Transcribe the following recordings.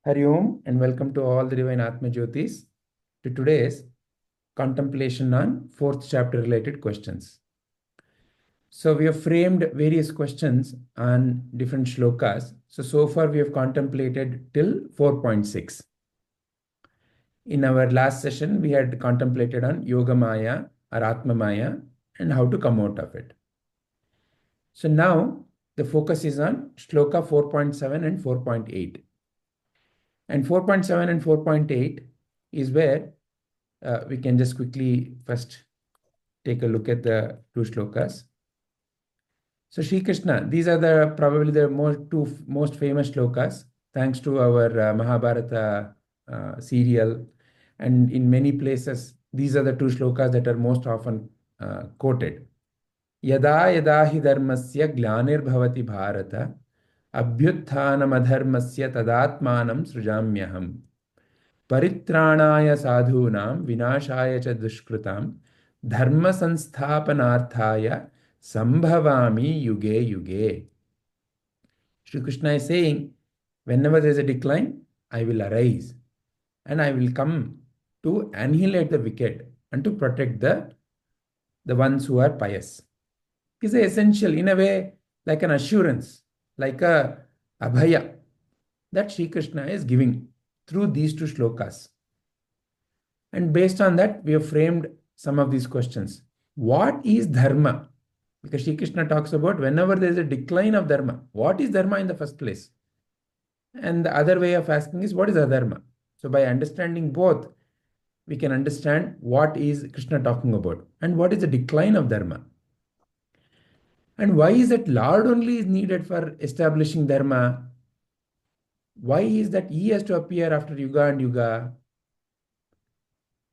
Hari Om and welcome to all the divine Atmajyotis to today's contemplation on fourth chapter related questions. So we have framed various questions on different shlokas. So far we have contemplated till 4.6. In our last session, we had contemplated on Yoga Maya or Atma Maya and how to come out of it. So now the focus is on shloka 4.7 and 4.8. And 4.7 and 4.8 is where we can just quickly first take a look at the two shlokas. So Sri Krishna, these are probably the two most famous shlokas, thanks to our Mahabharata serial, and in many places these are the two shlokas that are most often quoted. Yada yada hi dharmasya glanir bhavati bharata abhyuthanam adharmasya tadatmanam srujamyaham परित्राणाय साधूनां विनाशाय च दुष्कृतां धर्म संस्थापनार्थाय संभवामि युगे युगे. Shri Krishna is saying, whenever there is a decline, I will arise and I will come to annihilate the wicked and to protect the ones who are pious. It is essential, in a way, like an assurance, like a abhaya that Shri Krishna is giving through these two shlokas. And based on that, we have framed some of these questions. What is Dharma? Because Shri Krishna talks about whenever there is a decline of Dharma, what is Dharma in the first place? And the other way of asking is, what is Adharma? So by understanding both, we can understand what is Krishna talking about and what is the decline of Dharma. And why is that Lord only is needed for establishing Dharma? Why is that he has to appear after Yuga and Yuga?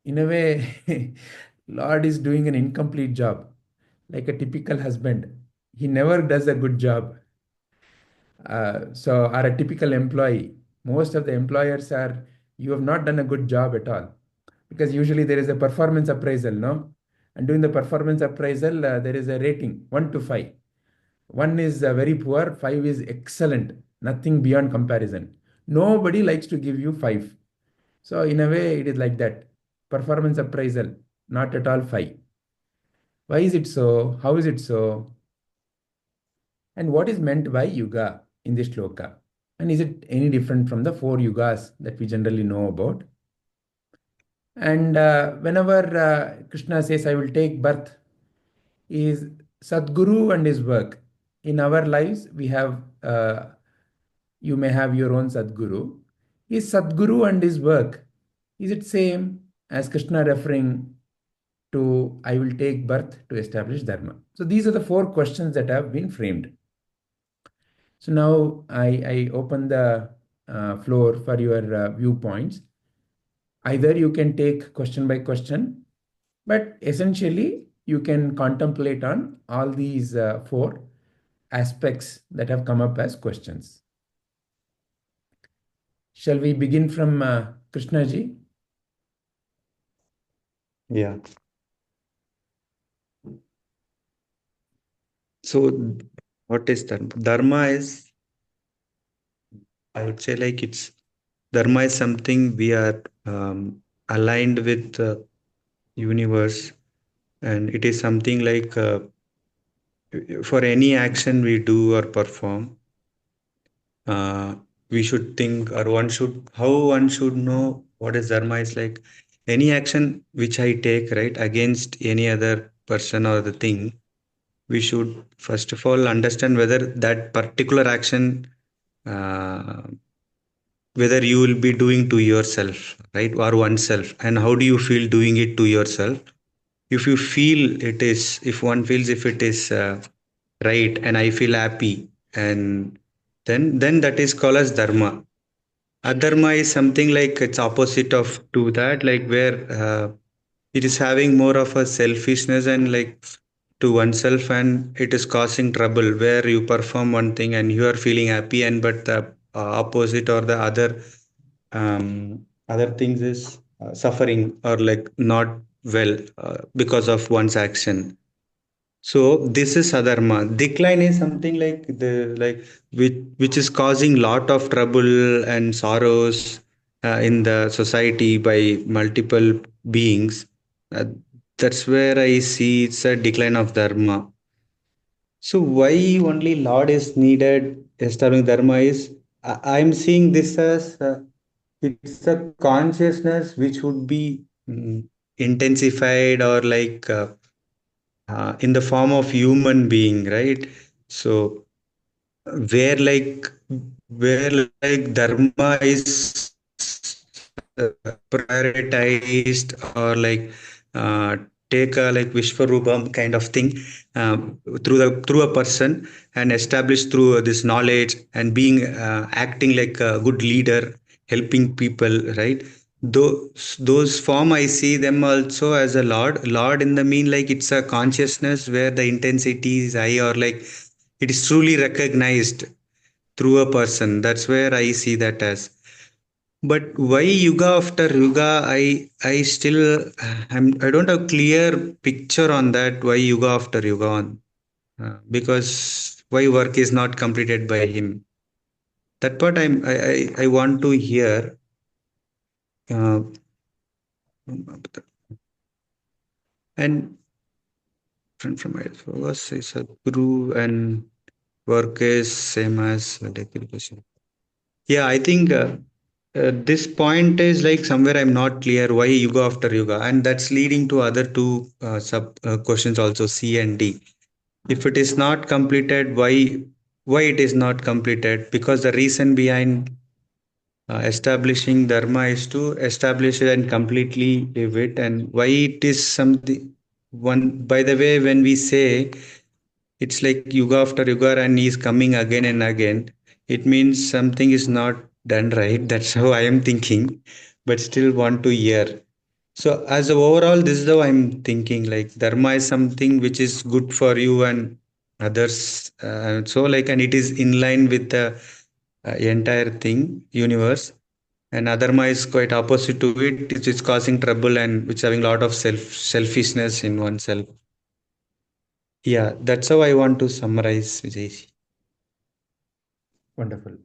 In a way, Lord is doing an incomplete job, like a typical husband. He never does a good job. Or a typical employee. Most of the employers are, you have not done a good job at all. Because usually there is a performance appraisal, no? And during the performance appraisal, there is a rating, 1 to 5. 1 is very poor, 5 is excellent, nothing beyond comparison. Nobody likes to give you 5. So in a way, it is like that. Performance appraisal, not at all 5. Why is it so? How is it so? And what is meant by Yuga in this shloka? And is it any different from the 4 Yugas that we generally know about? And whenever Krishna says, I will take birth, is Sadguru and his work. In our lives, we have, you may have your own Sadguru. Is Sadguru and his work, is it same as Krishna referring to, I will take birth to establish Dharma? So these are the 4 questions that have been framed. So now I open the floor for your viewpoints. Either you can take question by question, but essentially you can contemplate on all these 4 aspects that have come up as questions. Shall we begin from Krishna ji? Yeah. So what is Dharma? Dharma is, I would say, like Dharma is something we are aligned with the universe, and it is something like for any action we do or perform, we should think, or how one should know what is Dharma is like. Any action which I take, right, against any other person or the thing, we should first of all understand whether that particular action, whether you will be doing to yourself, right, or oneself, and how do you feel doing it to yourself. If you feel it is, if one feels if it is right, and I feel happy, and then that is called as Dharma. Adharma is something like it's opposite of to that, like where it is having more of a selfishness and like to oneself, and it is causing trouble where you perform one thing and you are feeling happy, and but the opposite or the other things is suffering or like not well because of one's action. So this is Adharma. Decline is something like the like which is causing lot of trouble and sorrows in the society by multiple beings. Uh, that's where I see it's a decline of Dharma. So why only Lord is needed establishing Dharma is I'm seeing this as it's a consciousness which would be intensified or like in the form of human being, right? So where like where dharma is prioritized or like uh, take a like vishwarupam kind of thing through a person and established through this knowledge and being acting like a good leader, helping people, right? Those form I see them also as a lord in the mean like it's a consciousness where the intensity is high or like it is truly recognized through a person. That's where I see that as. But why yuga after yuga? I still I don't have clear picture on that. Why yuga after yuga on? Because why work is not completed by him? That part I want to hear. Uh, and from my was Sadguru and work is same as dedication. Yeah, I think this point is like somewhere I'm not clear why Yuga after Yuga, and that's leading to other two sub questions also C and D. If it is not completed, why it is not completed? Because the reason behind establishing Dharma is to establish it and completely live it, and why it is something. One by the way, when we say it's like yuga after yuga and he's coming again and again, it means something is not done right. That's how I am thinking, but still want to hear. So as a overall, this is how I'm thinking, like dharma is something which is good for you and others, so like, and it is in line with the entire thing universe, and adharma is quite opposite to it, which is causing trouble and which having a lot of selfishness in oneself. Yeah, that's how I want to summarize, Vijay. Wonderful.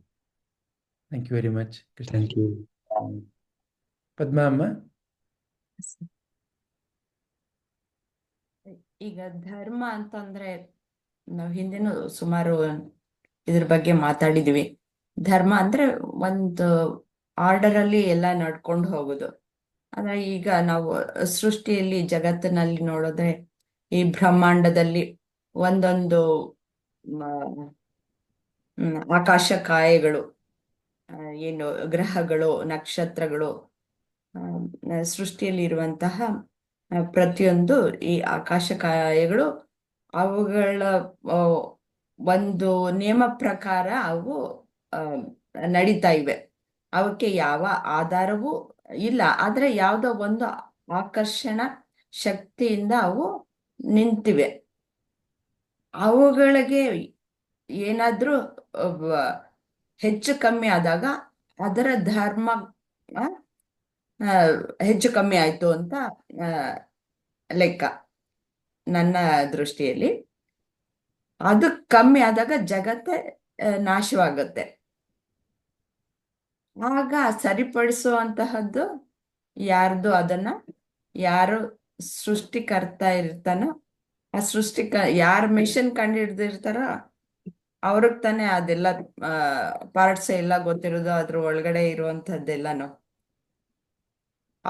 Thank you very much, Krishna. Thank you. Padma Amma? ಈಗ ಧರ್ಮ ಅಂತಂದ್ರೆ ನಾವು ಹಿಂದೆನೂ ಸುಮಾರು ಇದ್ರ ಬಗ್ಗೆ ಮಾತಾಡಿದ್ವಿ. ಧರ್ಮ ಅಂದ್ರೆ ಒಂದು ಆರ್ಡರ್ ಅಲ್ಲಿ ಎಲ್ಲ ನಡ್ಕೊಂಡು ಹೋಗುದು. ಆದ್ರೆ ಈಗ ನಾವು ಸೃಷ್ಟಿಯಲ್ಲಿ ಜಗತ್ತಿನಲ್ಲಿ ನೋಡಿದ್ರೆ ಈ ಬ್ರಹ್ಮಾಂಡದಲ್ಲಿ ಒಂದೊಂದು ಆಕಾಶ ಕಾಯಗಳು, ಏನು ಗ್ರಹಗಳು, ನಕ್ಷತ್ರಗಳು, ಸೃಷ್ಟಿಯಲ್ಲಿ ಇರುವಂತಹ ಪ್ರತಿಯೊಂದು ಈ ಆಕಾಶಕಾಯಗಳು ಅವುಗಳ ಒಂದು ನಿಯಮ ಪ್ರಕಾರ ಅವು ನಡೀತಾ ಇವೆ. ಅವಕ್ಕೆ ಯಾವ ಆಧಾರವೂ ಇಲ್ಲ, ಆದ್ರೆ ಯಾವುದೋ ಒಂದು ಆಕರ್ಷಣ ಶಕ್ತಿಯಿಂದ ಅವು ನಿಂತಿವೆ. ಅವುಗಳಿಗೆ ಏನಾದ್ರೂ ಹೆಚ್ಚು ಕಮ್ಮಿ ಆದಾಗ ಅದರ ಧರ್ಮ ಹೆಚ್ಚು ಕಮ್ಮಿ ಆಯ್ತು ಅಂತ ಲೆಕ್ಕ ನನ್ನ ದೃಷ್ಟಿಯಲ್ಲಿ. ಅದು ಕಮ್ಮಿ ಆದಾಗ ಜಗತ್ತೇ ನಾಶವಾಗುತ್ತೆ. ಆಗ ಸರಿಪಡಿಸುವಂತಹದ್ದು ಯಾರ್ದು, ಅದನ್ನ ಯಾರು ಸೃಷ್ಟಿಕರ್ತ ಇರ್ತಾನೋ ಆ ಯಾರ ಮಿಷನ್ ಕಂಡು ಹಿಡ್ದಿರ್ತಾರೋ ಅವ್ರಿಗೆ ತಾನೇ ಅದೆಲ್ಲ ಪಾರ್ಟ್ಸ್ ಎಲ್ಲ ಗೊತ್ತಿರೋದು, ಅದ್ರ ಒಳಗಡೆ ಇರುವಂತದ್ದೆಲ್ಲಾನು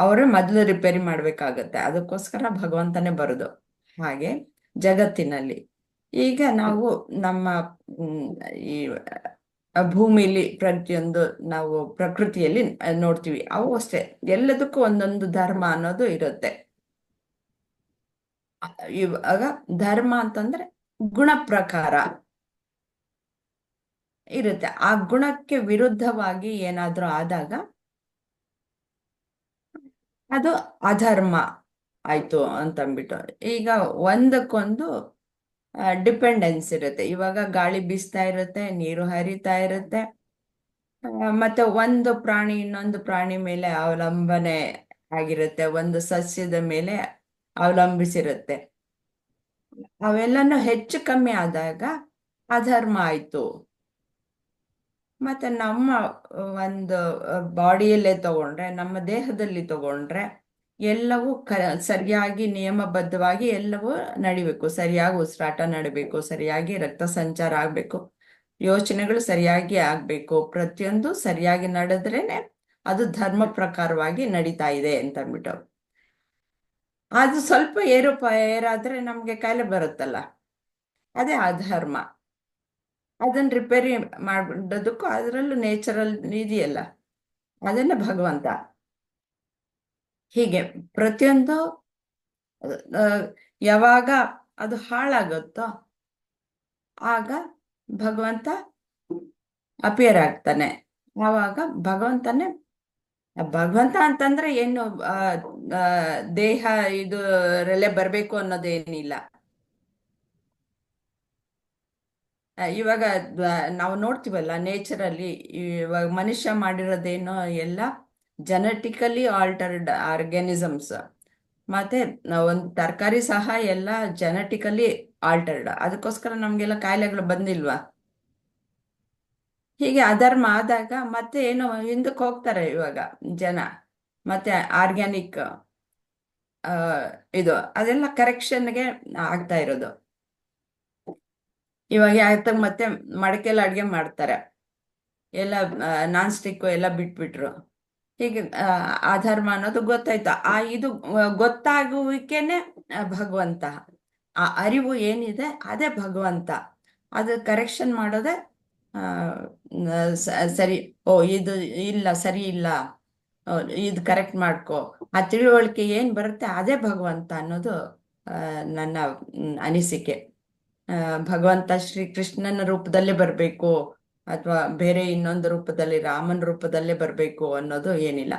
ಅವರೇ ಮೊದಲು ರಿಪೇರಿ ಮಾಡ್ಬೇಕಾಗತ್ತೆ. ಅದಕ್ಕೋಸ್ಕರ ಭಗವಂತನೇ ಬರುದು. ಹಾಗೆ ಜಗತ್ತಿನಲ್ಲಿ ಈಗ ನಾವು ನಮ್ಮ ಈ ಭೂಮಿಲಿ ಪ್ರತಿಯೊಂದು ನಾವು ಪ್ರಕೃತಿಯಲ್ಲಿ ನೋಡ್ತೀವಿ, ಅವು ಅಷ್ಟೇ ಎಲ್ಲದಕ್ಕೂ ಒಂದೊಂದು ಧರ್ಮ ಅನ್ನೋದು ಇರುತ್ತೆ. ಇವಾಗ ಧರ್ಮ ಅಂತಂದ್ರೆ ಗುಣ ಪ್ರಕಾರ ಇರುತ್ತೆ. ಆ ಗುಣಕ್ಕೆ ವಿರುದ್ಧವಾಗಿ ಏನಾದ್ರೂ ಆದಾಗ ಅದು ಅಧರ್ಮ ಆಯ್ತು ಅಂತಂದ್ಬಿಟ್ಟು. ಈಗ ಒಂದಕ್ಕೊಂದು ಡಿಪೆಂಡೆನ್ಸ್ ಇರುತ್ತೆ. ಇವಾಗ ಗಾಳಿ ಬೀಸ್ತಾ ಇರುತ್ತೆ, ನೀರು ಹರಿತಾ ಇರುತ್ತೆ, ಮತ್ತೆ ಒಂದು ಪ್ರಾಣಿ ಇನ್ನೊಂದು ಪ್ರಾಣಿ ಮೇಲೆ ಅವಲಂಬನೆ ಆಗಿರುತ್ತೆ, ಒಂದು ಸಸ್ಯದ ಮೇಲೆ ಅವಲಂಬಿಸಿರುತ್ತೆ. ಅವೆಲ್ಲನೂ ಹೆಚ್ಚು ಕಮ್ಮಿ ಆದಾಗ ಅಧರ್ಮ ಆಯ್ತು. ಮತ್ತೆ ನಮ್ಮ ಒಂದು ಬಾಡಿಯಲ್ಲೇ ತಗೊಂಡ್ರೆ, ನಮ್ಮ ದೇಹದಲ್ಲಿ ತಗೊಂಡ್ರೆ ಎಲ್ಲವೂ ಸರಿಯಾಗಿ ನಿಯಮಬದ್ಧವಾಗಿ ಎಲ್ಲವೂ ನಡಿಬೇಕು. ಸರಿಯಾಗಿ ಉಸಿರಾಟ ನಡಿಬೇಕು, ಸರಿಯಾಗಿ ರಕ್ತ ಸಂಚಾರ ಆಗ್ಬೇಕು, ಯೋಚನೆಗಳು ಸರಿಯಾಗಿ ಆಗ್ಬೇಕು. ಪ್ರತಿಯೊಂದು ಸರಿಯಾಗಿ ನಡೆದ್ರೇನೆ ಅದು ಧರ್ಮ ಪ್ರಕಾರವಾಗಿ ನಡೀತಾ ಇದೆ ಅಂತ ಅಂದ್ಬಿಟ್ಟು. ಅದು ಸ್ವಲ್ಪ ಏರಾದ್ರೆ ನಮ್ಗೆ ಕಾಯಿಲೆ ಬರುತ್ತಲ್ಲ, ಅದೇ ಅಧರ್ಮ. ಅದನ್ನ ರಿಪೇರಿ ಮಾಡೋದಕ್ಕೂ ಅದರಲ್ಲೂ ನೇಚರಲ್ ಇದೆಯಲ್ಲ, ಅದನ್ನ ಭಗವಂತ. ಹೀಗೆ ಪ್ರತಿಯೊಂದು ಯಾವಾಗ ಅದು ಹಾಳಾಗುತ್ತೋ ಆಗ ಭಗವಂತ ಅಪಿಯರ್ ಆಗ್ತಾನೆ. ಆವಾಗ ಭಗವಂತ ಅಂತಂದ್ರೆ ಏನು ದೇಹ ಇದರಲ್ಲೇ ಬರ್ಬೇಕು ಅನ್ನೋದೇನಿಲ್ಲ. ಇವಾಗ ನಾವು ನೋಡ್ತೀವಲ್ಲ ನೇಚರಲ್ಲಿ, ಇವಾಗ ಮನುಷ್ಯ ಮಾಡಿರೋದೇನೋ ಎಲ್ಲ ಜೆನೆಟಿಕಲಿ ಆಲ್ಟರ್ಡ್ ಆರ್ಗ್ಯಾನಿಸಮ್ಸ್. ಮತ್ತೆ ಒಂದು ತರಕಾರಿ ಸಹ ಎಲ್ಲ ಜೆನೆಟಿಕಲಿ ಆಲ್ಟರ್ಡ್. ಅದಕ್ಕೋಸ್ಕರ ನಮ್ಗೆಲ್ಲ ಕಾಯಿಲೆಗಳು ಬಂದಿಲ್ವಾ? ಹೀಗೆ ಅಧರ್ಮ ಆದಾಗ ಮತ್ತೆ ಏನೋ ಹಿಂದಕ್ಕೆ ಹೋಗ್ತಾರೆ ಇವಾಗ ಜನ. ಮತ್ತೆ ಆರ್ಗ್ಯಾನಿಕ್ ಅದೆಲ್ಲ ಕರೆಕ್ಷನ್ಗೆ ಆಗ್ತಾ ಇರೋದು. ಇವಾಗ ಯಾಕೆ ಮತ್ತೆ ಮಡಕೆಲ್ಲ ಅಡ್ಗೆ ಮಾಡ್ತಾರೆ, ಎಲ್ಲ ನಾನ್ ಸ್ಟಿಕ್ ಎಲ್ಲ ಬಿಟ್ಬಿಟ್ರು. ಹೀಗೆ ಅಧರ್ಮ ಅನ್ನೋದು ಗೊತ್ತಾಯ್ತು. ಇದು ಗೊತ್ತಾಗುವಿಕೆನೆ ಭಗವಂತ. ಆ ಅರಿವು ಏನಿದೆ ಅದೇ ಭಗವಂತ. ಅದು ಕರೆಕ್ಷನ್ ಮಾಡೋದೇ ಸರಿ. ಇದು ಇಲ್ಲ, ಸರಿ ಇಲ್ಲ, ಇದು ಕರೆಕ್ಟ್ ಮಾಡ್ಕೊ. ಆ ತಿಳುವಳಿಕೆ ಏನ್ ಬರುತ್ತೆ ಅದೇ ಭಗವಂತ ಅನ್ನೋದು ನನ್ನ ಅನಿಸಿಕೆ. ಭಗವಂತ ಶ್ರೀ ಕೃಷ್ಣನ ರೂಪದಲ್ಲೇ ಬರಬೇಕು ಅಥವಾ ಬೇರೆ ಇನ್ನೊಂದು ರೂಪದಲ್ಲಿ, ರಾಮನ ರೂಪದಲ್ಲೇ ಬರಬೇಕು ಅನ್ನೋದು ಏನಿಲ್ಲ.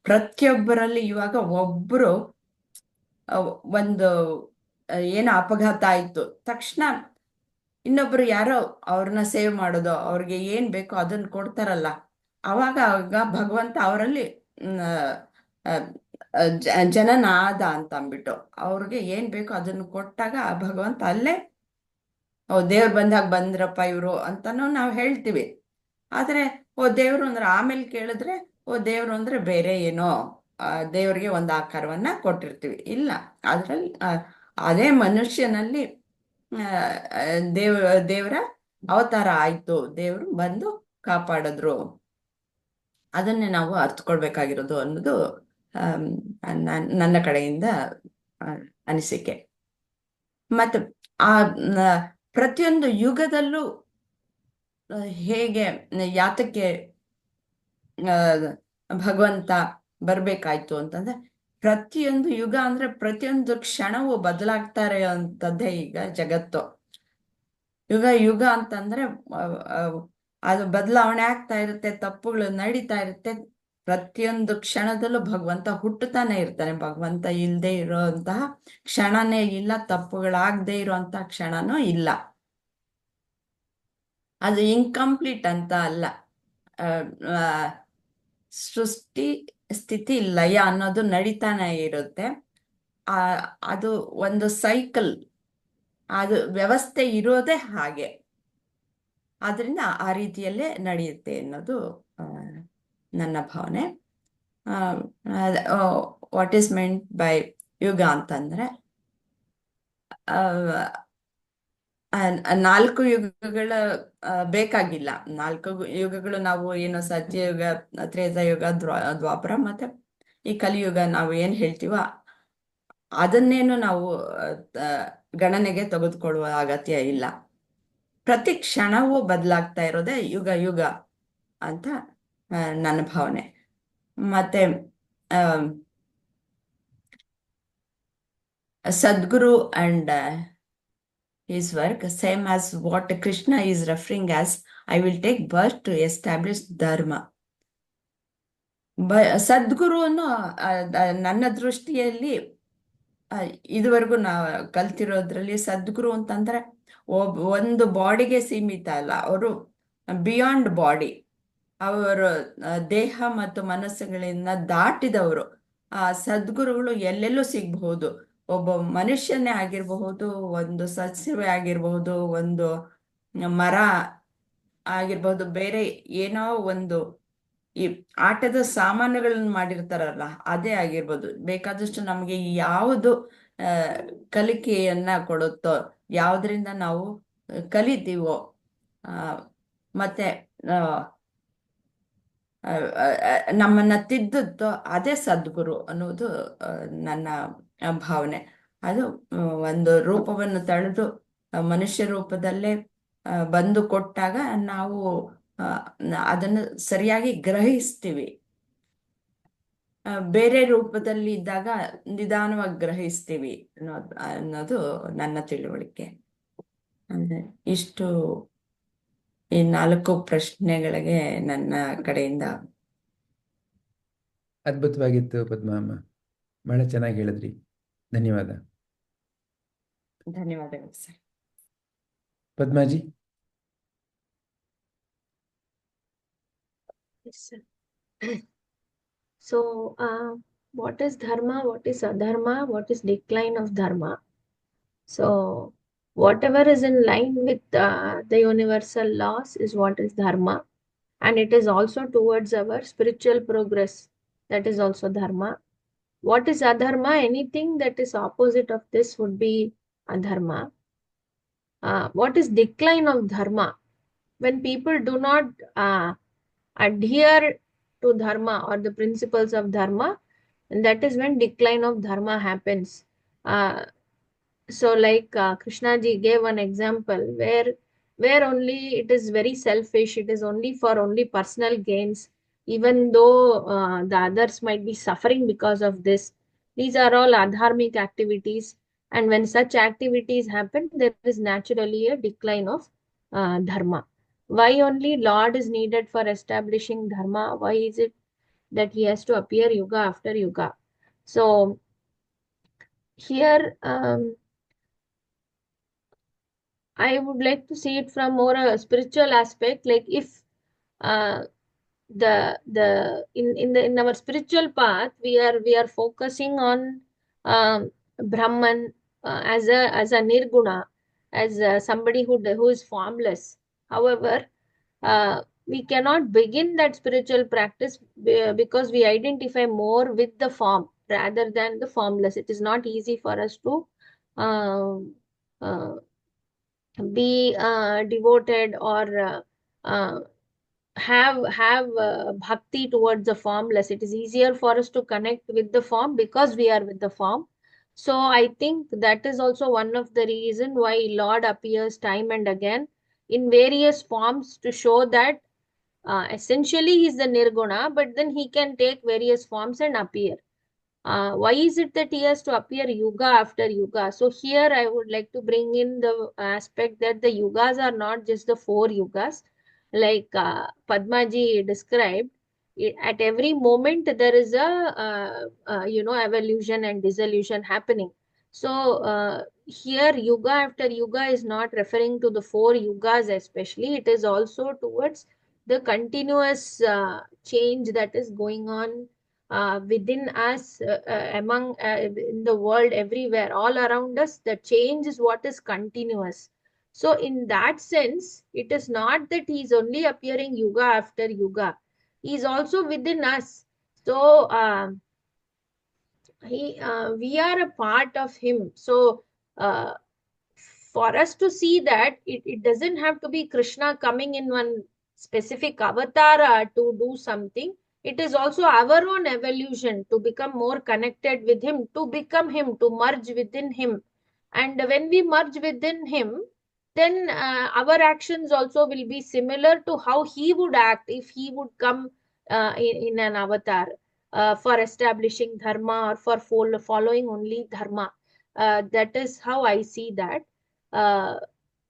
ಪ್ರತಿಯೊಬ್ಬರಲ್ಲಿ ಇವಾಗ ಒಬ್ರು ಒಂದು ಏನೋ ಅಪಘಾತ ಆಯ್ತು ತಕ್ಷಣ ಇನ್ನೊಬ್ರು ಯಾರೋ ಅವ್ರನ್ನ ಸೇವ್ ಮಾಡೋದು, ಅವ್ರಿಗೆ ಏನ್ ಬೇಕೋ ಅದನ್ನ ಕೊಡ್ತಾರಲ್ಲ, ಆವಾಗ ಭಗವಂತ ಅವರಲ್ಲಿ ಜನನ ಆದ ಅಂತ ಅಂದ್ಬಿಟ್ಟು ಅವ್ರಿಗೆ ಏನ್ ಬೇಕೋ ಅದನ್ನ ಕೊಟ್ಟಾಗ ಆ ಭಗವಂತ ಅಲ್ಲೇ ದೇವ್ರು ಬಂದಾಗ ಬಂದ್ರಪ್ಪ ಇವ್ರು ಅಂತಾನು ನಾವು ಹೇಳ್ತೀವಿ. ಆದ್ರೆ ದೇವ್ರು ಅಂದ್ರೆ ಆಮೇಲೆ ಕೇಳಿದ್ರೆ ದೇವ್ರು ಅಂದ್ರೆ ಬೇರೆ ಏನೋ ದೇವ್ರಿಗೆ ಒಂದು ಆಕಾರವನ್ನ ಕೊಟ್ಟಿರ್ತೀವಿ. ಇಲ್ಲ, ಅದ್ರಲ್ಲಿ ಅದೇ ಮನುಷ್ಯನಲ್ಲಿ ದೇವರ ಅವತಾರ ಆಯ್ತು, ದೇವ್ರು ಬಂದು ಕಾಪಾಡಿದ್ರು. ಅದನ್ನೇ ನಾವು ಅರ್ಥಕೊಳ್ಬೇಕಾಗಿರೋದು ಅನ್ನೋದು ನನ್ನ ಕಡೆಯಿಂದ ಅನಿಸಿಕೆ. ಮತ್ತೆ ಆ ಪ್ರತಿಯೊಂದು ಯುಗದಲ್ಲೂ ಹೇಗೆ ಯಾತಕ್ಕೆ ಭಗವಂತ ಬರ್ಬೇಕಾಯ್ತು ಅಂತಂದ್ರೆ, ಪ್ರತಿಯೊಂದು ಯುಗ ಅಂದ್ರೆ ಪ್ರತಿಯೊಂದು ಕ್ಷಣವೂ ಬದಲಾಗ್ತಾರೆ ಅಂತದ್ದೇ ಈಗ ಜಗತ್ತು. ಯುಗ ಅಂತಂದ್ರೆ ಅದು ಬದಲಾವಣೆ ಆಗ್ತಾ ಇರುತ್ತೆ, ತಪ್ಪುಗಳು ನಡೀತಾ ಇರುತ್ತೆ. ಪ್ರತಿಯೊಂದು ಕ್ಷಣದಲ್ಲೂ ಭಗವಂತ ಹುಟ್ಟುತ್ತಾನೆ ಇರ್ತಾನೆ. ಭಗವಂತ ಇಲ್ಲದೆ ಇರೋಂತಹ ಕ್ಷಣನೇ ಇಲ್ಲ, ತಪ್ಪುಗಳಾಗದೆ ಇರೋಂತಹ ಕ್ಷಣನೂ ಇಲ್ಲ. ಅದು ಇನ್ಕಂಪ್ಲೀಟ್ ಅಂತ ಅಲ್ಲ. ಸೃಷ್ಟಿ ಸ್ಥಿತಿ ಲಯ ಅನ್ನೋದು ನಡೀತಾನೆ ಇರುತ್ತೆ. ಅದು ಒಂದು ಸೈಕಲ್, ಅದು ವ್ಯವಸ್ಥೆ ಇರೋದೇ ಹಾಗೆ. ಆದ್ರಿಂದ ಆ ರೀತಿಯಲ್ಲೇ ನಡೆಯುತ್ತೆ ಅನ್ನೋದು ನನ್ನ ಭಾವನೆ. ವಾಟ್ ಈಸ್ ಮೆಂಟ್ ಬೈ ಯುಗ ಅಂತಂದ್ರೆ, 4 ಯುಗಗಳ ಬೇಕಾಗಿಲ್ಲ. 4 ಯುಗಗಳು ನಾವು ಏನು ಸತ್ಯಯುಗ, ತ್ರೇತಾಯುಗ, ದ್ವಾಪರ ಮತ್ತೆ ಈ ಕಲಿಯುಗ ನಾವು ಏನ್ ಹೇಳ್ತೀವೋ ಅದನ್ನೇನು ನಾವು ಗಣನೆಗೆ ತೆಗೆದುಕೊಳ್ಳುವ ಅಗತ್ಯ ಇಲ್ಲ. ಪ್ರತಿ ಕ್ಷಣವೂ ಬದಲಾಗ್ತಾ ಇರೋದೇ ಯುಗ ಅಂತ ನನ್ನ ಭಾವನೆ. ಮತ್ತೆ Sadguru and his work, same as what Krishna is referring as, I will take birth to establish Dharma. ಸದ್ಗುರುನು ನನ್ನ ದೃಷ್ಟಿಯಲ್ಲಿ ಇದುವರೆಗೂ ನಾವು ಕಲ್ತಿರೋದ್ರಲ್ಲಿ ಸದ್ಗುರು ಅಂತಂದ್ರೆ ಒಂದು ಬಾಡಿಗೆ ಸೀಮಿತ ಅಲ್ಲ, ಅವರು ಬಿಯಾಂಡ್ ಬಾಡಿ. ಅವರು ದೇಹ ಮತ್ತು ಮನಸ್ಸುಗಳಿಂದ ದಾಟಿದವರು. ಆ ಸದ್ಗುರುಗಳು ಎಲ್ಲೆಲ್ಲೂ ಸಿಗಬಹುದು. ಒಬ್ಬ ಮನುಷ್ಯನೇ ಆಗಿರಬಹುದು, ಒಂದು ಸಸ್ಯವೇ ಆಗಿರಬಹುದು, ಒಂದು ಮರ ಆಗಿರ್ಬಹುದು, ಬೇರೆ ಏನೋ ಒಂದು ಈ ಆಟದ ಸಾಮಾನುಗಳನ್ನ ಮಾಡಿರ್ತಾರಲ್ಲ ಅದೇ ಆಗಿರ್ಬೋದು. ಬೇಕಾದಷ್ಟು ನಮಗೆ ಯಾವುದು ಕಲಿಕೆಯನ್ನ ಕೊಡುತ್ತೋ, ಯಾವುದರಿಂದ ನಾವು ಕಲಿತೀವೋ, ಮತ್ತೆ ನಮ್ಮನ್ನ ತಿದ್ದುತ್ತೋ ಅದೇ ಸದ್ಗುರು ಅನ್ನೋದು ನನ್ನ ಭಾವನೆ. ಅದು ಒಂದು ರೂಪವನ್ನು ತಳೆದು ಮನುಷ್ಯ ರೂಪದಲ್ಲೇ ಬಂದು ಕೊಟ್ಟಾಗ ನಾವು ಅದನ್ನು ಸರಿಯಾಗಿ ಗ್ರಹಿಸ್ತೀವಿ. ಬೇರೆ ರೂಪದಲ್ಲಿ ಇದ್ದಾಗ ನಿಧಾನವಾಗಿ ಗ್ರಹಿಸ್ತೀವಿ ಅನ್ನೋದು ನನ್ನ ತಿಳುವಳಿಕೆ. ಅಂದ್ರೆ ಇಷ್ಟು ಈ 4 ಪ್ರಶ್ನೆಗಳಿಗೆ ನನ್ನ ಕಡೆಯಿಂದ. ಅದ್ಭುತವಾಗಿತ್ತು ಪದ್ಮಮ್ಮ, ಬಹಳ ಚೆನ್ನಾಗಿ ಹೇಳಿದ್ರಿ. ಧನ್ಯವಾದ. ಧನ್ಯವಾದಗಳು sir. Padmaji. Yes, sir. So, what is dharma? What is adharma? What is decline of dharma? So, whatever is in line with the universal laws is what is dharma, and it is also towards our spiritual progress. That is also dharma. What is adharma? Anything that is opposite of this would be adharma. What is decline of dharma? When people do not adhere to dharma or the principles of dharma, and that is when decline of dharma happens. So like Krishna ji gave an example where only it is very selfish, it is only for only personal gains, even though the others might be suffering because of this. These are all adharmic activities, and when such activities happen, there is naturally a decline of dharma. Why only Lord is needed for establishing dharma? Why is it that he has to appear yuga after yuga? So here I would like to see it from more a spiritual aspect. Like if in our spiritual path we are focusing on Brahman as a nirguna, as somebody who is formless. However, we cannot begin that spiritual practice because we identify more with the form rather than the formless. It is not easy for us to be devoted or have bhakti towards the formless. It is easier for us to connect with the form because we are with the form. So I think that is also one of the reason why Lord appears time and again in various forms to show that essentially he is the nirguna, but then he can take various forms and appear. Why is it that he has to appear yuga after yuga? So here I would like to bring in the aspect that the yugas are not just the 4 yugas. Like Padmaji described, at every moment there is a evolution and dissolution happening. So here yuga after yuga is not referring to the 4 yugas especially. It is also towards the continuous change that is going on within us, among in the world, everywhere, all around us. The change is what is continuous. So in that sense, it is not that he is only appearing yuga after yuga. He is also within us. So we are a part of him. So for us to see that, it doesn't have to be Krishna coming in one specific avatar to do something. It is also our own evolution to become more connected with him, to become him, to merge within him. And when we merge within him, then our actions also will be similar to how he would act if he would come in an avatar for establishing dharma or for following only dharma. That is how I see that.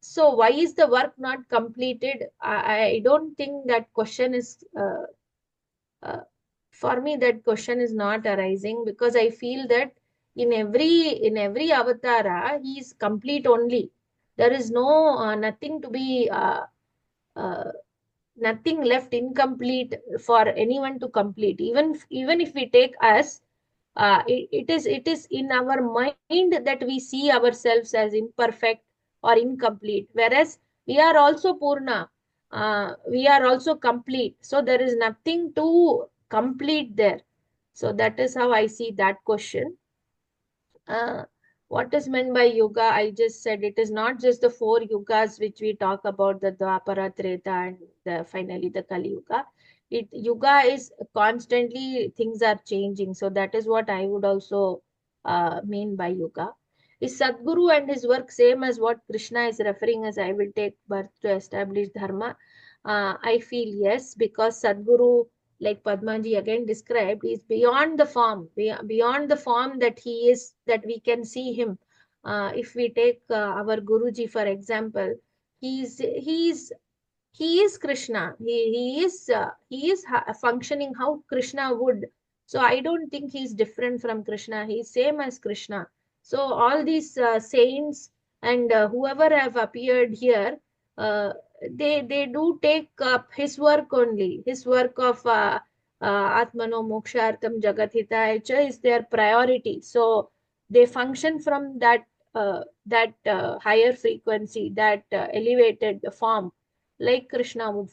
So why is the work not completed? I don't think that question is for me, that question is not arising, because I feel that in every avatar he is complete only. There is no nothing to be nothing left incomplete for anyone to complete. Even if we take us, it is in our mind that we see ourselves as imperfect or incomplete, whereas we are also Purna, we are also complete. So there is nothing to complete there. So that is how I see that question. Uh, what is meant by Yuga? I just said it is not just the four Yugas which we talk about, the Dwapara, Treta, and finally the Kali Yuga. Yuga is constantly, things are changing. So that is what I would also mean by Yuga. Is Sadguru and his work same as what Krishna is referring as I will take birth to establish Dharma? I feel yes, because Sadguru, like Padmaji again described, is beyond the form, beyond the form that he is, that we can see him. If we take our Guruji, for example, he is Krishna. He is functioning how Krishna would. So I don't think he's different from Krishna. He's same as Krishna. So all these saints and whoever have appeared here, they do take up his work only. His work of Atmano Mokshartham Jagathitaya is their priority. So they function from that higher frequency, that elevated form, like Krishna would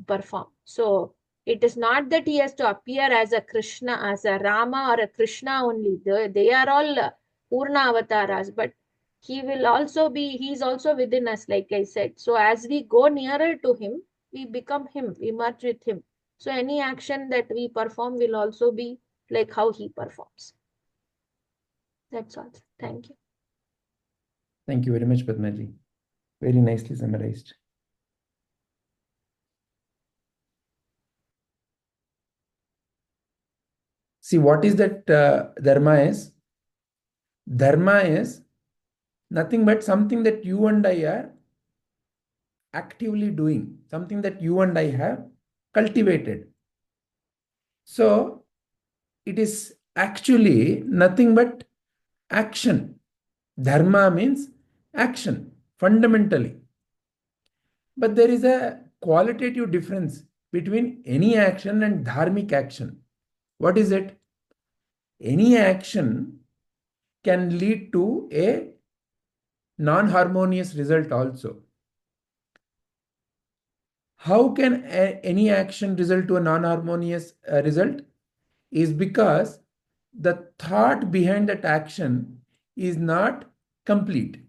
perform. So it is not that he has to appear as a Krishna, as a Rama or a Krishna only. They are all Purna avatars, but he will also be, he is also within us, like I said. So as we go nearer to him, we become him, we merge with him. So any action that we perform will also be like how he performs. That's all. Thank you. Thank you very much, Padmaji. Very nicely summarized. See, what is that Dharma is? Dharma is nothing but something that you and I are actively doing, something that you and I have cultivated. So it is actually nothing but action. Dharma means action, fundamentally. But there is a qualitative difference between any action and dharmic action. What is it? Any action can lead to a non-harmonious result also. How can any action result to a non-harmonious result? Is because the thought behind that action is not complete.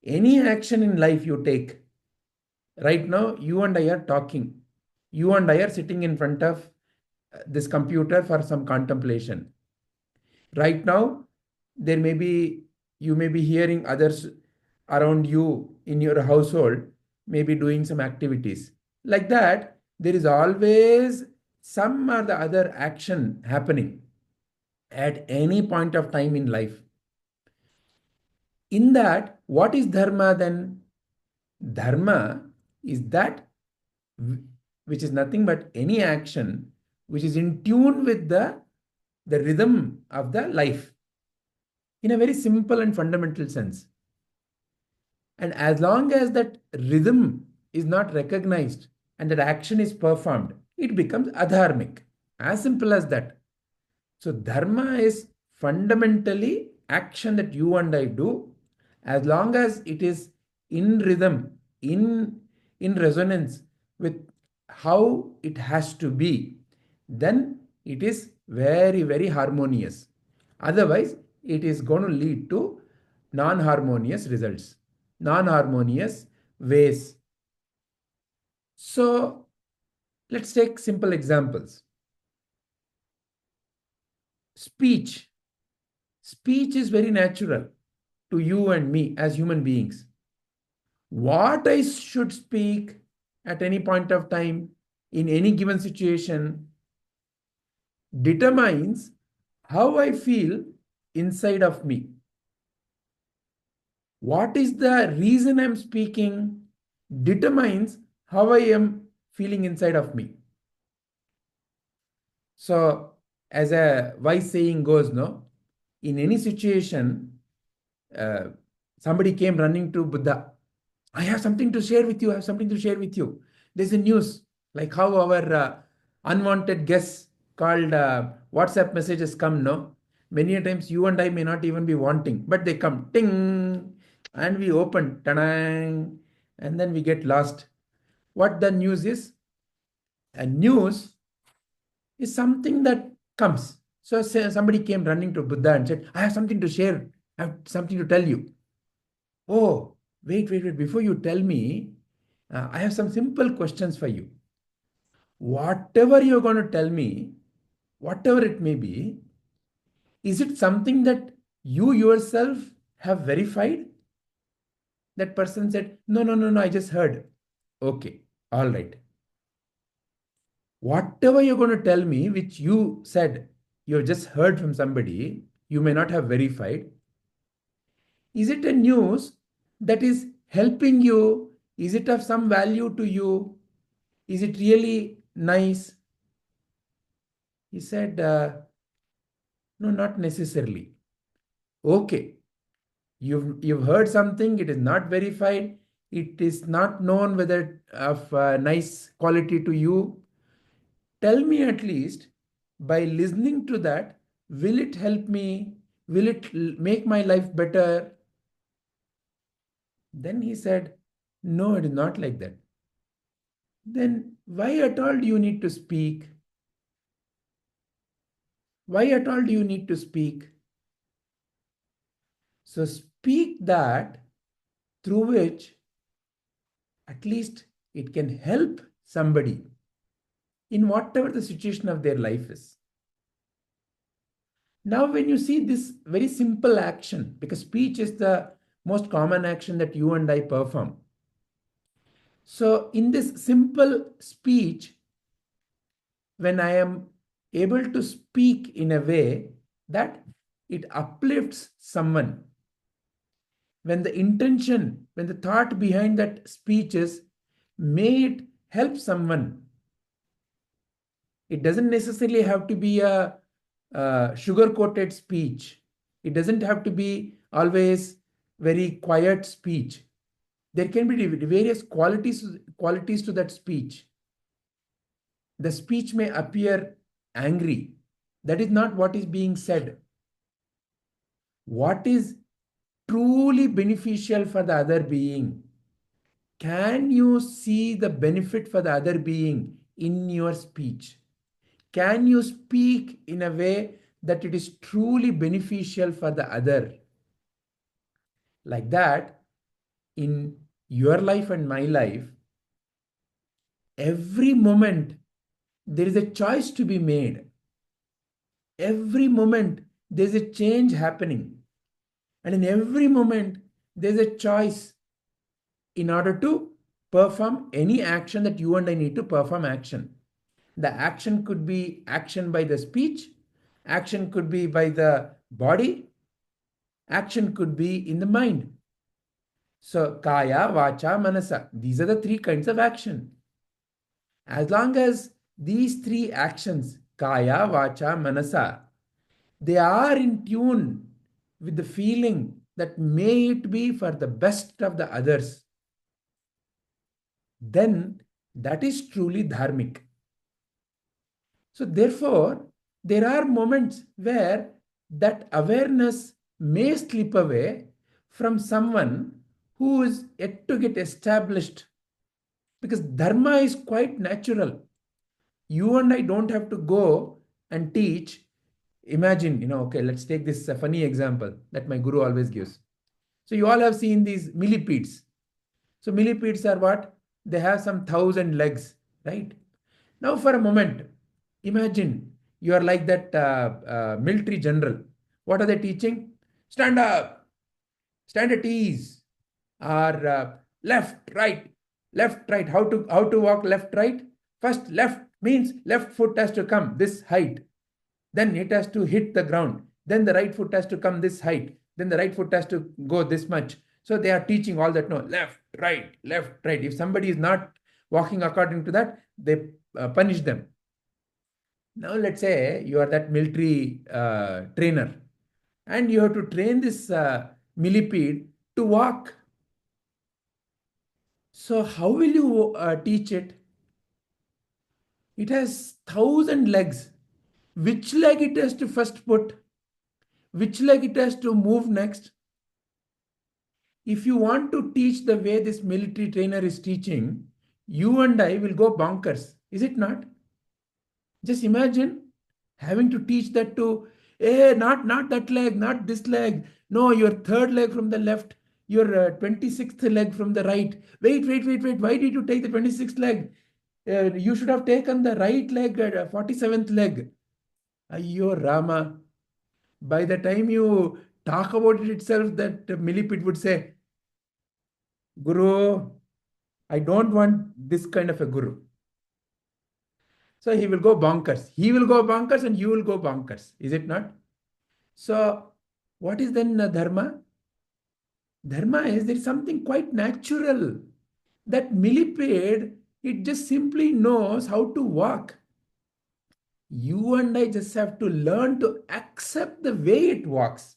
Any action in life you take, right now you and I are talking, you and I are sitting in front of this computer for some contemplation. Right now, there may be, you may be hearing others around you in your household, maybe doing some activities. Like that, there is always some or the other action happening at any point of time in life. In that, what is dharma then? Dharma is that which is nothing but any action which is in tune with the rhythm of the life in a very simple and fundamental sense. And as long as that rhythm is not recognized and that action is performed, it becomes adharmic. As simple as that. So dharma is fundamentally action that you and I do. As long as it is in rhythm, in resonance with how it has to be, then it is very, very harmonious. Otherwise, it is going to lead to non-harmonious results, non-harmonious ways. So let's take simple examples. Speech. Speech is very natural to you and me as human beings. What I should speak at any point of time in any given situation determines how I feel inside of me. What is the reason I'm speaking determines how I am feeling inside of me. So, as a wise saying goes, no, in any situation, somebody came running to Buddha. I have something to share with you. I have something to share with you. There's a news, like how our unwanted guests called WhatsApp messages come, no? Many a times you and I may not even be wanting, but they come, ting, and we open, ta-dang, and then we get lost. What the news is? A news is something that comes. So say somebody came running to Buddha and said, I have something to share. I have something to tell you. Oh, wait. Before you tell me, I have some simple questions for you. Whatever you're going to tell me, whatever it may be, is it something that you yourself have verified? That person said, no, I just heard. Okay, all right. Whatever you're going to tell me, which you said you have just heard from somebody, you may not have verified, is it a news that is helping you? Is it of some value to you? Is it really nice? He said, no, not necessarily. Okay, you've heard something, it is not verified, it is not known whether of nice quality to you. Tell me at least, by listening to that, will it help me? Will it make my life better? Then he said, no, it is not like that. Then why at all do you need to speak? Why at all do you need to speak? So speak that through which at least it can help somebody in whatever the situation of their life is. Now, when you see this very simple action, because speech is the most common action that you and I perform. So, in this simple speech, when I am able to speak in a way that it uplifts someone, when the intention, when the thought behind that speech is, may it help someone. It doesn't necessarily have to be a sugar-coated speech. It doesn't have to be always very quiet speech. There can be various qualities to that speech. The speech may appear angry. That is not what is being said. What is truly beneficial for the other being? Can you see the benefit for the other being in your speech? Can you speak in a way that it is truly beneficial for the other? Like that, in your life and my life, every moment there is a choice to be made. Every moment there is a change happening. And in every moment there is a choice in order to perform any action that you and I need to perform action. The action could be action by the speech, action could be by the body, action could be in the mind. So, kaya, vacha, manasa, these are the three kinds of action. As long as these three actions, kaya, vacha, manasa, they are in tune with the feeling that may it be for the best of the others, then that is truly dharmic. So, therefore, there are moments where that awareness may slip away from someone who is yet to get established, because dharma is quite natural. You and I don't have to go and teach. Imagine, okay, let's take this funny example that my guru always gives. So, you all have seen these millipedes. So, millipedes are what? They have some 1,000 legs, right? Now, for a moment, imagine you are like that military general. What are they teaching? Stand up, stand at ease, or left, right, left, right. How to walk left, right? First, left means left foot has to come this height. Then it has to hit the ground. Then the right foot has to come this height. Then the right foot has to go this much. So they are teaching all that. No, left, right, left, right. If somebody is not walking according to that, they punish them. Now, let's say you are that military trainer and you have to train this millipede to walk. So, how will you teach it? It has 1,000 legs. which leg it has to first put, which leg it has to move next. If you want to teach the way this military trainer is teaching, you and I will go bonkers, is it not? Just imagine having to teach that to, not that leg, not this leg. No, your third leg from the left, your 26th leg from the right. Wait. Why did you take the 26th leg? You should have taken the right leg, 47th leg. Ayyo Rama. By the time you talk about it itself, that millipede would say, Guru, I don't want this kind of a guru. So he will go bonkers. He will go bonkers and you will go bonkers. Is it not? So what is then dharma? Dharma is there is something quite natural. That millipede, it just simply knows how to walk. You and I just have to learn to accept the way it walks.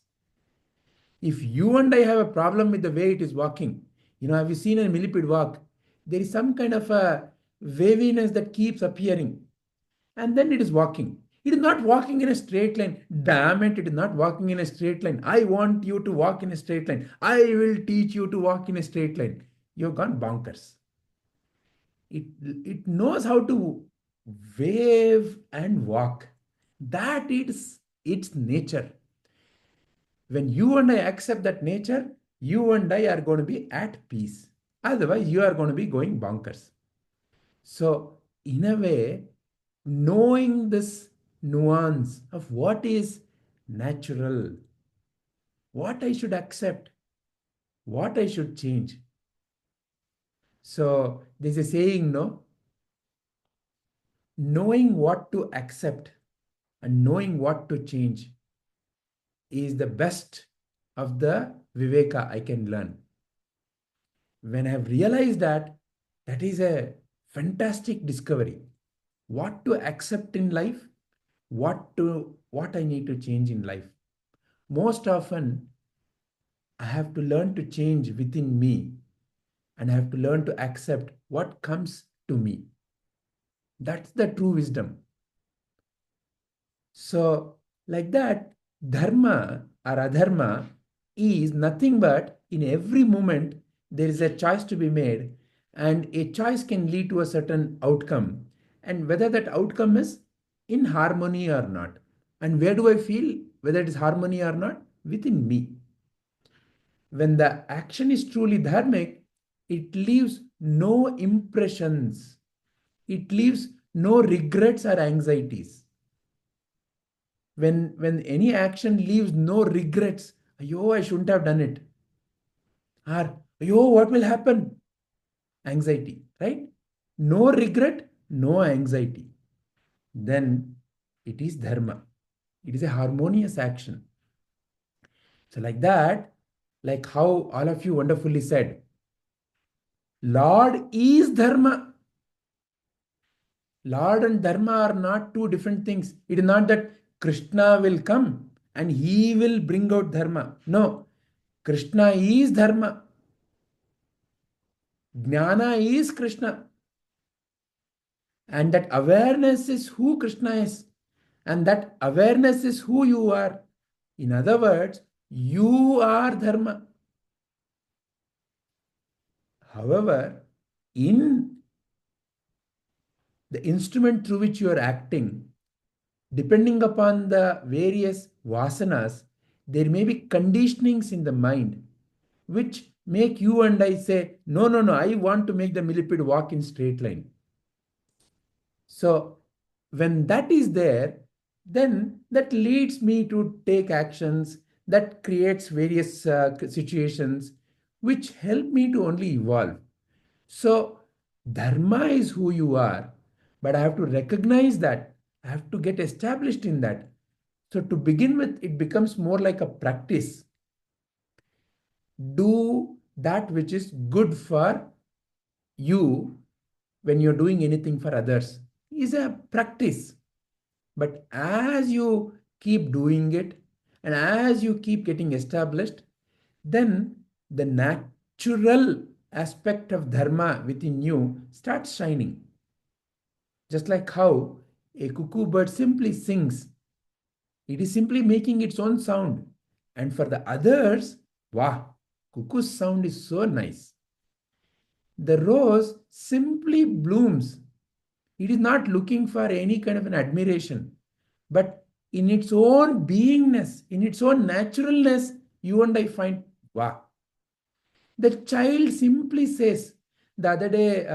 If you and I have a problem with the way it is walking, have you seen a millipede walk? There is some kind of a waviness that keeps appearing. And then it is walking. It is not walking in a straight line. Damn it, it is not walking in a straight line. I want you to walk in a straight line. I will teach you to walk in a straight line. You've gone bonkers. It knows how to wave and walk. That is its nature. When you and I accept that nature, you and I are going to be at peace. Otherwise, you are going to be going bonkers. So, in a way, knowing this nuance of what is natural, what I should accept, what I should change. So there's a saying, no? Knowing what to accept and knowing what to change is the best of the Viveka I can learn. When I have realized that, that is a fantastic discovery. What to accept in life, what I need to change in life. Most often, I have to learn to change within me and I have to learn to accept what comes to me. That's the true wisdom. So, like that, dharma or adharma is nothing but in every moment there is a choice to be made, and a choice can lead to a certain outcome. And whether that outcome is in harmony or not. And where do I feel whether it is harmony or not? Within me. When the action is truly dharmic, it leaves no impressions. It leaves no regrets or anxieties. When any action leaves no regrets, ayo, I shouldn't have done it. Or, ayo, what will happen? Anxiety, right? No regret, no anxiety. Then it is dharma. It is a harmonious action. So like that, like how all of you wonderfully said, Lord is dharma. Lord and dharma are not two different things. It is not that Krishna will come and he will bring out dharma. No, Krishna is dharma. Jnana is Krishna. And that awareness is who Krishna is. And that awareness is who you are. In other words, you are dharma. However, in the instrument through which you are acting, depending upon the various vasanas, there may be conditionings in the mind which make you and I say, no, I want to make the millipede walk in straight line. So when that is there, then that leads me to take actions, that creates various situations which help me to only evolve. So dharma is who you are, but I have to recognize that. I have to get established in that. So to begin with, it becomes more like a practice. Do that which is good for you when you're doing anything for others is a practice. But as you keep doing it and as you keep getting established, then the natural aspect of dharma within you starts shining. Just like how A cuckoo bird simply sings. It is simply making its own sound. And for the others, wow, cuckoo's sound is so nice. The rose simply blooms. It is not looking for any kind of an admiration, but in its own beingness, in its own naturalness, you and I find, wow. The child simply says, the other day,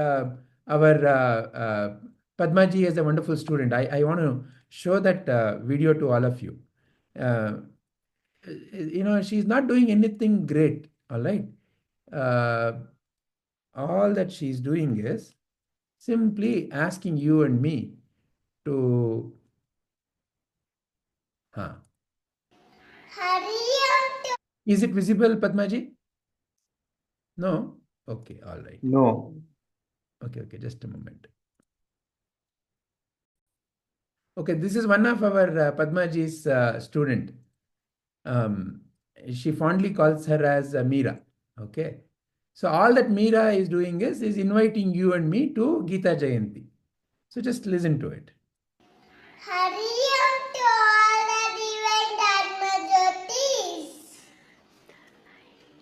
our Padmaji is a wonderful student. I want to show that video to all of you. Uh, she's not doing anything great, all right? Uh, all that she's doing is simply asking you and me to. Huh. Is it visible, Padmaji? No? Okay, all right. No. Okay, just a moment. Okay, this is one of our Padmaji's student. She fondly calls her as Meera. Okay. So all that Meera is doing is inviting you and me to Gita Jayanti. So just listen to it. Hari to all the divine Atmajyotis.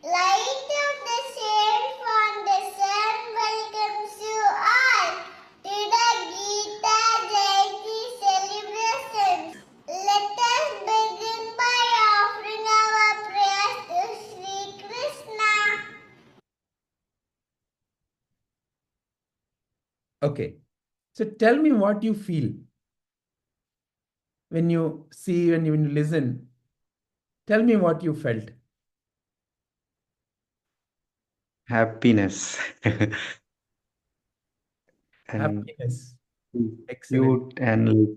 Light of the saint foundation welcomes you all to the Gita Jayanti celebrations. Let us begin by offering our prayers to Sri Krishna. Okay. So tell me what you feel when you see, when you listen. Tell me what you felt. Happiness. And Happiness. Excellent. cute and like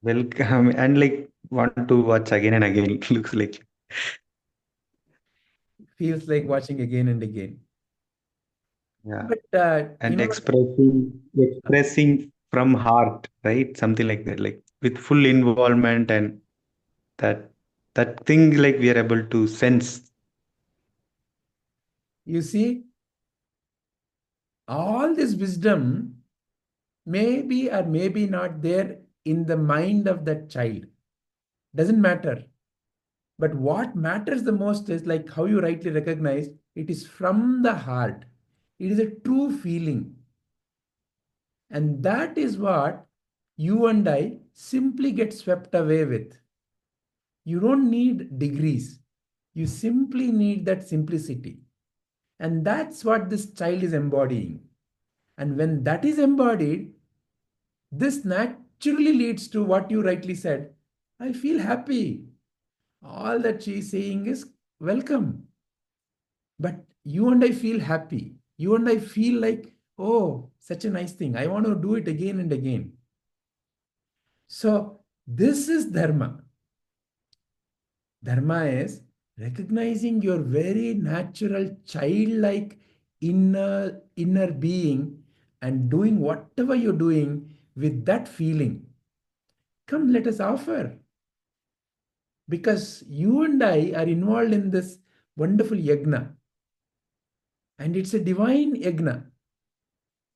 welcome and like want to watch again and again. Looks like. Feels like watching again and again. Yeah. But And expressing from heart, right? Something like that, like with full involvement, and that thing like we are able to sense. you see, all this wisdom may be or may be not there in the mind of that child. Doesn't matter. But what matters the most is like how you rightly recognize it is from the heart. It is a true feeling. And that is what you and I simply get swept away with. You don't need degrees. You simply need that simplicity. And that's what this child is embodying. And when that is embodied, this naturally leads to what you rightly said. I feel happy. All that she is saying is welcome. But you and I feel happy. You and I feel like, oh, such a nice thing. I want to do it again and again. So this is Dharma. Dharma is recognizing your very natural childlike inner being and doing whatever you're doing with that feeling. Come, let us offer. Because you and I are involved in this wonderful yajna. And it's a divine yajna.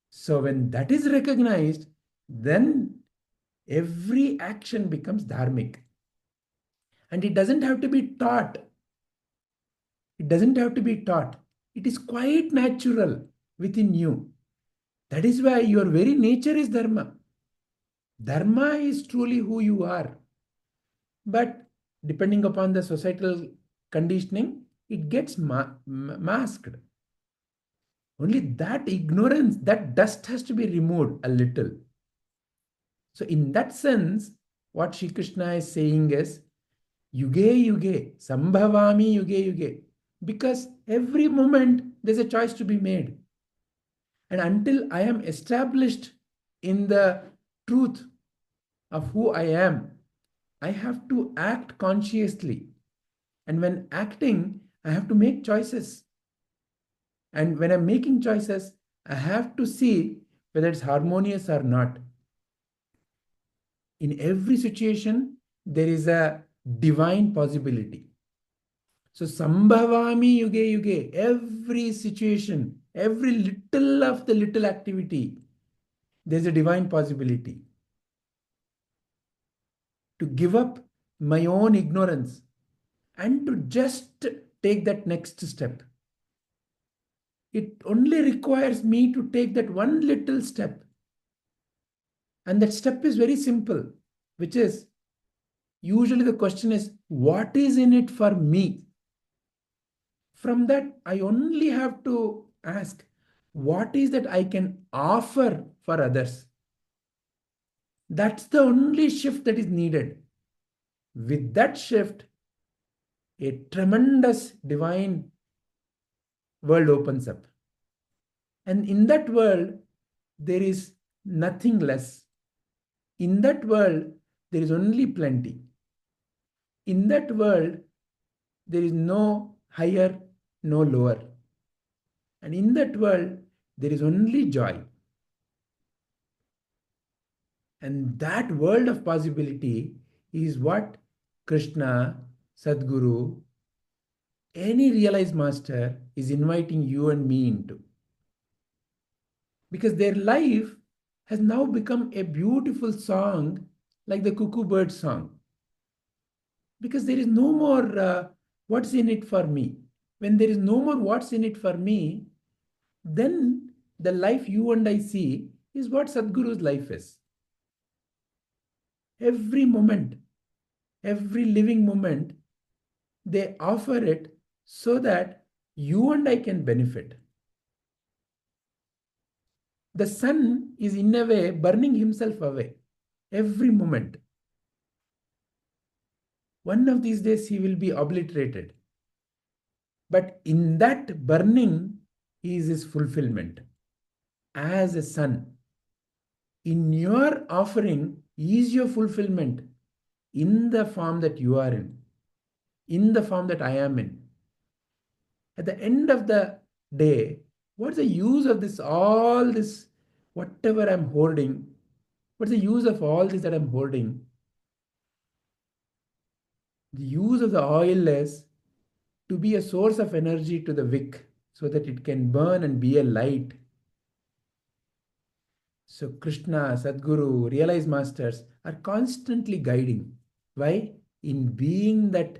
So when that is recognized, then every action becomes dharmic. And it doesn't have to be taught. It doesn't have to be taught. It is quite natural within you. That is why your very nature is dharma. Dharma is truly who you are. But depending upon the societal conditioning, it gets masked. Only that ignorance, that dust has to be removed a little. So in that sense, what Shri Krishna is saying is, Yuge Yuge, Sambhavami Yuge Yuge. Because every moment there's a choice to be made. And until I am established in the truth of who I am, I have to act consciously. And when acting, I have to make choices. And when I'm making choices, I have to see whether it's harmonious or not. In every situation, there is a divine possibility. So, Sambhavami Yuge Yuge, every situation, every little of the little activity, there's a divine possibility. to give up my own ignorance and to just take that next step. It only requires me to take that one little step. And that step is very simple, which is usually the question is, what is in it for me? From that, I only have to ask, what is that I can offer for others? That's the only shift that is needed. With that shift, a tremendous divine world opens up. And in that world, there is nothing less. In that world, there is only plenty. In that world, there is no higher, no lower. And in that world, there is only joy. And that world of possibility is what Krishna, Sadguru, any realized master is inviting you and me into. Because their life has now become a beautiful song like the cuckoo bird song. Because there is no more what's in it for me. When there is no more what's in it for me, then the life you and I see is what Sadguru's life is. Every moment, every living moment, they offer it so that you and I can benefit. The sun is in a way burning himself away every moment. One of these days he will be obliterated. But in that burning is his fulfillment as a sun. In your offering is your fulfillment in the form that you are in the form that I am in. At the end of the day, what's the use of this, all this, whatever I'm holding? What's the use of all this that I'm holding? The use of the oil is to be a source of energy to the wick so that it can burn and be a light. So Krishna, Sadguru, realized masters are constantly guiding. Why? In being that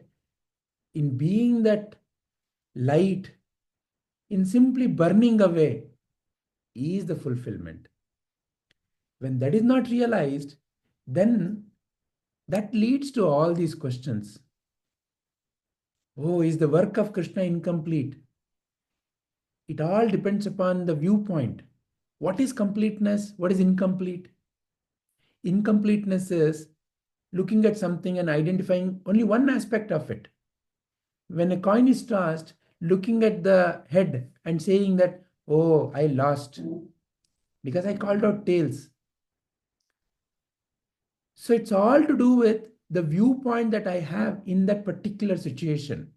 light, in simply burning away is the fulfillment. When that is not realized, then that leads to all these questions. Oh, is the work of Krishna incomplete? It all depends upon the viewpoint. What is completeness? What is incomplete? Incompleteness is looking at something and identifying only one aspect of it. When a coin is tossed, looking at the head and saying that, oh, I lost because I called out tails. So it's all to do with the viewpoint that I have in that particular situation.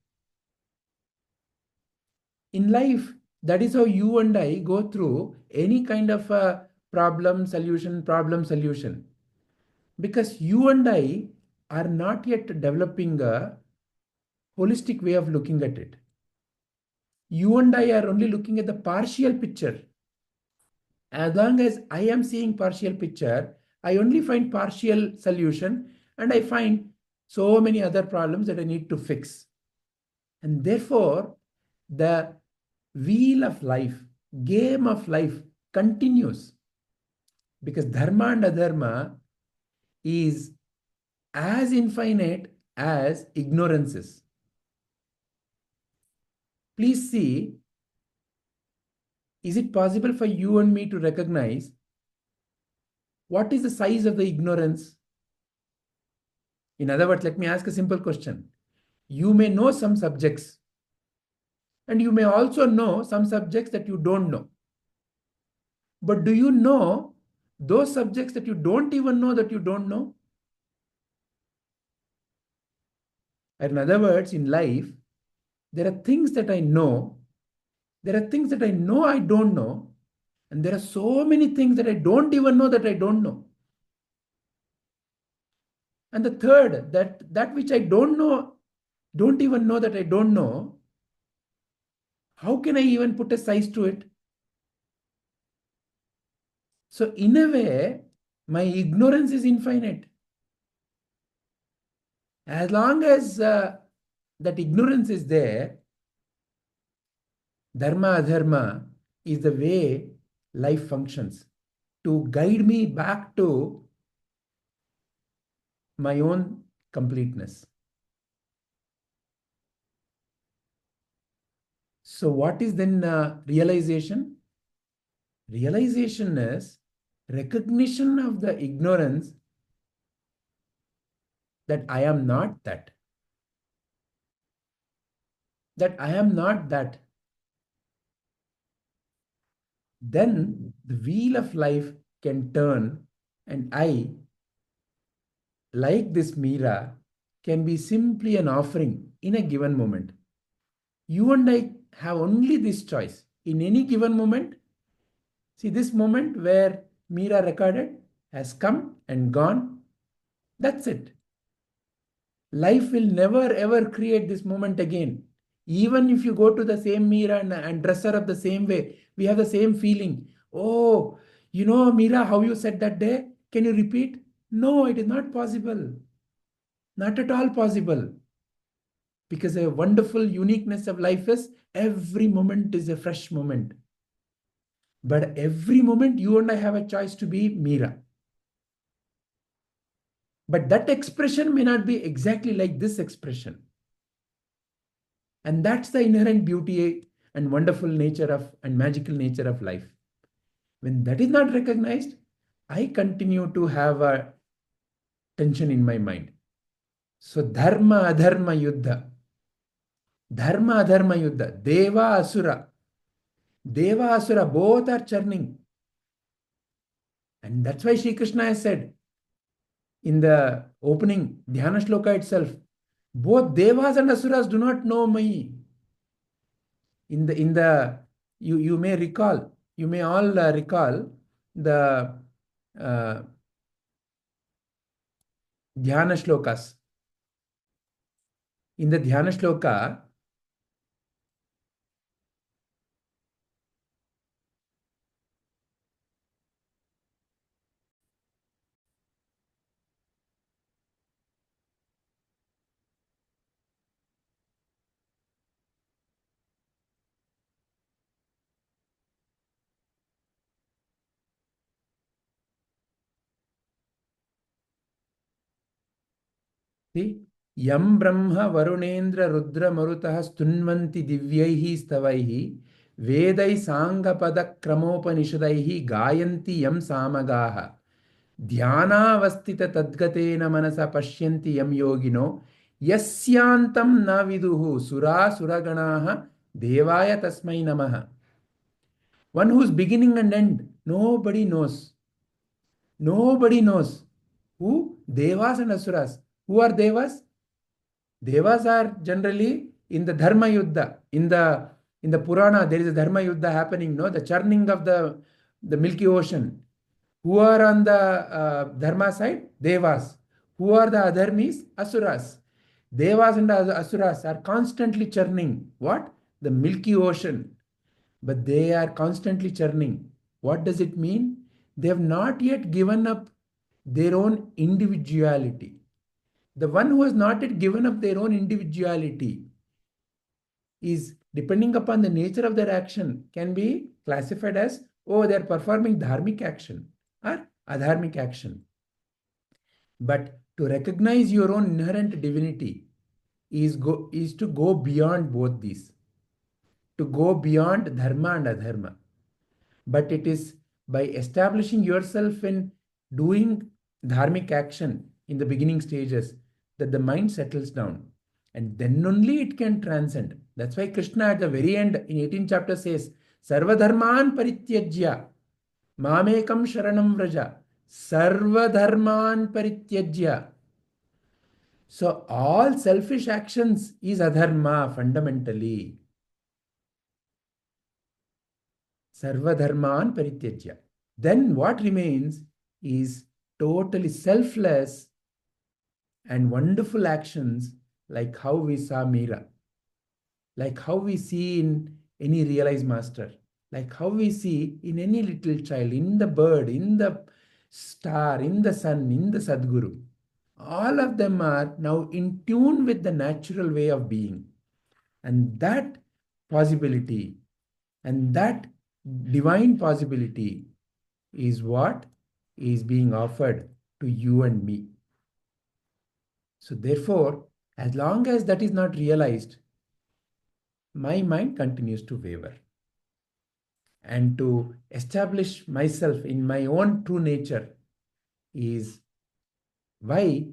In life, that is how you and I go through any kind of a problem solution. Because you and I are not yet developing a holistic way of looking at it. You and I are only looking at the partial picture. As long as I am seeing partial picture, I only find partial solution and I find so many other problems that I need to fix. And therefore, the wheel of life, game of life continues. Because Dharma and Adharma is as infinite as ignorance is. Please see, is it possible for you and me to recognize what is the size of the ignorance? In other words, let me ask a simple question. You may know some subjects, and you may also know some subjects that you don't know. But do you know those subjects that you don't even know that you don't know? In other words, in life, there are things that I know, there are things that I know I don't know, and there are so many things that I don't even know that I don't know. And the third, that which I don't know, don't even know that I don't know, how can I even put a size to it? So in a way, my ignorance is infinite. As long as that ignorance is there, Dharma, Adharma is the way life functions to guide me back to my own completeness. So, what is then realization? Realization is recognition of the ignorance that I am not that. That I am not that. Then the wheel of life can turn, and I, like this Meera, can be simply an offering in a given moment. You and I have only this choice. In any given moment, see, this moment where Meera recorded has come and gone. That's it. Life will never ever create this moment again. Even if you go to the same Meera and dress her up the same way, we have the same feeling. Oh, you know, Meera, how you said that day? Can you repeat? No, it is not possible. Not at all possible. Because a wonderful uniqueness of life is every moment is a fresh moment. But every moment you and I have a choice to be Meera. But that expression may not be exactly like this expression. And that's the inherent beauty and wonderful nature of and magical nature of life. When that is not recognized, I continue to have a tension in my mind. So Dharma, Adharma, Yuddha. Dharma, Adharma, Yuddha. Deva, Asura. Deva, Asura, both are churning. And that's why Sri Krishna has said in the opening Dhyana shloka itself, both Devas and Asuras do not know me. You may recall, you may all recall the Dhyana shlokas. In the Dhyana shloka, see, Yam Brahma Varunendra Rudra Marutah Stunvanti Divyaihi Stavaihi Vedai Sangapada Kramopanishadaihi Gayanti Yam Samagaha Dhyanavastita Tadgatena Manasa Pashyanti Yam Yogino Yasyantam Na Viduhu Sura Suraganaha Devaya Tasmai Namaha. One whose beginning and end nobody knows. Nobody knows. Who? Devas and Asuras. Who are Devas? Devas are generally in the Dharma Yuddha. In the Purana, there is a Dharma Yuddha happening, no? The churning of the Milky Ocean. Who are on the Dharma side? Devas. Who are the Adharmis? Asuras. Devas and Asuras are constantly churning. What? The Milky Ocean. But they are constantly churning. What does it mean? They have not yet given up their own individuality. The one who has not yet given up their own individuality is, depending upon the nature of their action, can be classified as, oh, they are performing dharmic action or adharmic action. But to recognize your own inherent divinity is to go beyond both these, to go beyond dharma and adharma. But it is by establishing yourself in doing dharmic action in the beginning stages that the mind settles down. And then only it can transcend. That's why Krishna at the very end in 18th chapter says, Sarva dharman parityajya mamekam sharanam vraja. Sarva dharman parityajya. So all selfish actions is adharma fundamentally. Sarva dharman parityajya. Then what remains is totally selfless and wonderful actions, like how we saw Meera, like how we see in any realized master, like how we see in any little child, in the bird, in the star, in the sun, in the Sadguru. all of them are now in tune with the natural way of being. And that possibility and that divine possibility is what is being offered to you and me. So, therefore, as long as that is not realized, my mind continues to waver. And to establish myself in my own true nature is why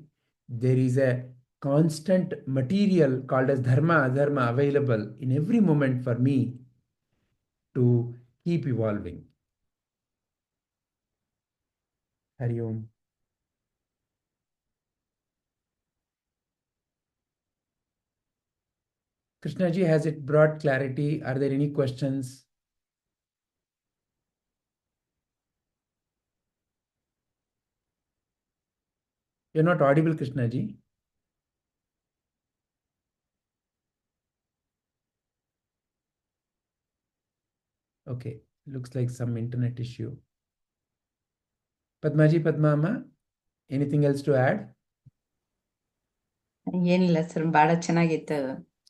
there is a constant material called as Dharma, Adharma available in every moment for me to keep evolving. Hari Om. Krishnaji, has it brought clarity? Are there any questions? You're not audible, Krishnaji. Okay, looks like some internet issue. Padmaji, Padmama, anything else to add? ಏನಿಲ್ಲ sir, ಬಹಳ ಚೆನ್ನಾಗಿತ್ತು,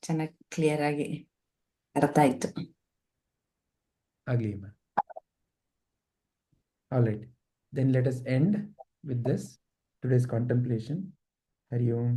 ಚೆನ್ನಾಗಿ clear ಆಗಿ ಅರ್ಥ ಆಯ್ತು. Agli ma. All right, then let us end with this today's contemplation. Hari Om.